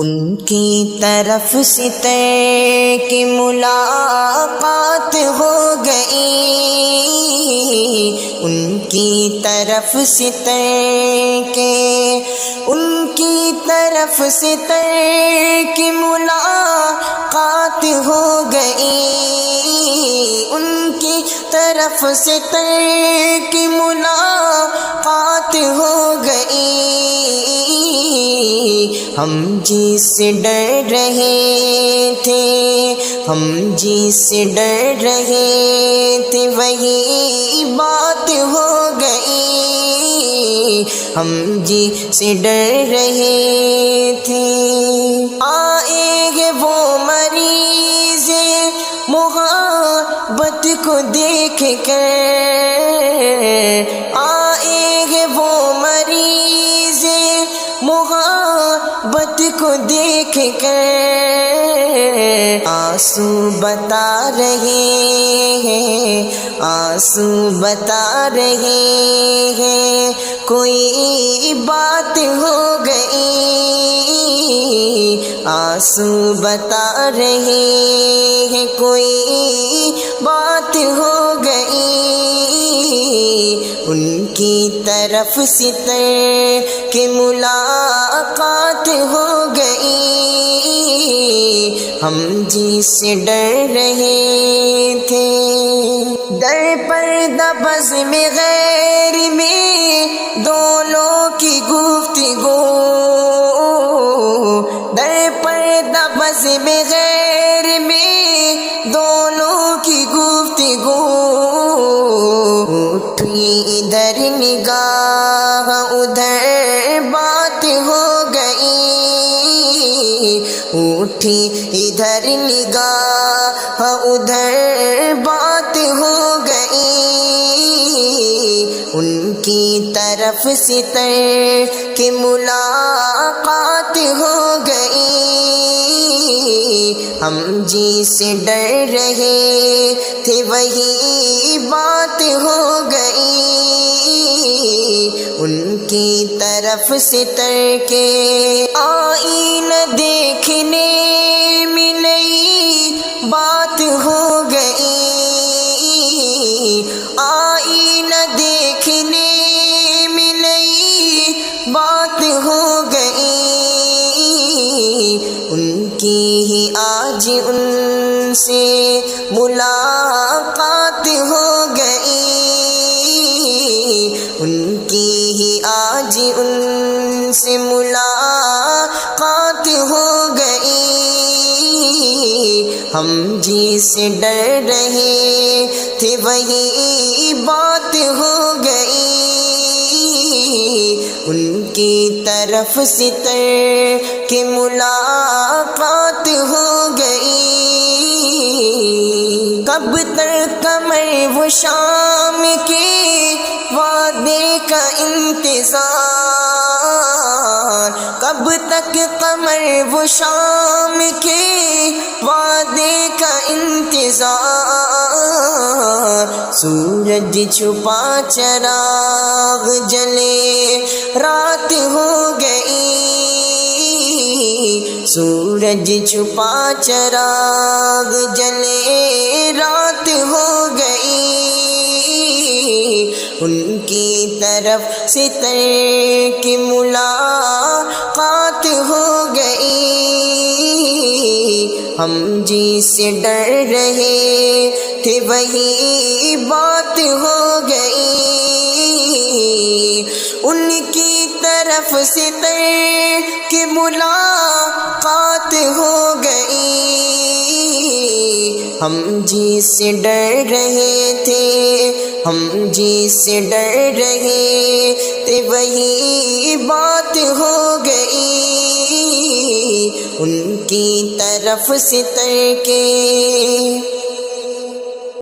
ان کی طرف سے طے کی ملاقات ہو گئی، ان کی طرف سے طے کے، ان کی طرف سے طے کی ملاقات ہو گئی، ان کی طرف سے طے کی ملاقات ہو گئی۔ ہم جس سے ڈر رہے تھے، ہم جس سے ڈر رہے تھے وہی بات ہو گئی، ہم جس سے ڈر رہے تھے۔ آئیں گے وہ مریض محبت کو دیکھ کر، آئیں گے وہ مریض محبت کو دیکھ کر، آنسو بتا رہے ہیں، آنسو بتا رہے ہیں کوئی بات ہو گئی، آنسو بتا رہے ہیں کوئی بات ہو گئی۔ ان کی طرف سے طے کہ ملاقات ہو گئی، ہم جس سے ڈر رہے تھے۔ در پردہ بزم غیر میں دونوں کی گفتگو، در پردہ بزم غیر میں دونوں کی گفتگو، اٹھی ادھر نگاہ ادھر بات ہو گئی، اٹھی ادھر نگاہ ادھر بات ہو گئی۔ ان کی طرف سے طے کہ ملاقات ہو گئی، ہم جس سے ڈر رہے تھے وہی بات ہو گئی۔ ان کی طرف سے طے کہ آئینہ دیکھنے میں نئی بات ہو گئی، آئینہ دیکھنے میں نئی بات ہو گئی۔ ان کی ہی آج ان سے ملاقات ہو گئی، ان کی ہی آج ان سے ملاقات ہو گئی۔ ہم جس سے ڈر رہے تھے وہی بات ہو گئی، ان کی طرف سے طے کہ ملاقات ہو گئی۔ کب تک کمر وہ شام کے وعدے کا انتظار، کب تک قمر وہ شام کے وعدے کا انتظار، سورج چھپا چراغ جلے رات ہو گئی، سورج چھپا چراغ جلے رات ہو گئی۔ ان کی طرف سے طے کی ملاقات ہو گئی، ہم جس سے ڈر رہے تھے وہی بات ہو گئی۔ ان کی طرف سے طے کی ملاقات ہو گئی، ہم جس سے ڈر رہے تھے، ہم جس سے ڈر رہے تھے وہی بات ہو گئی۔ ان کی طرف سے طے کے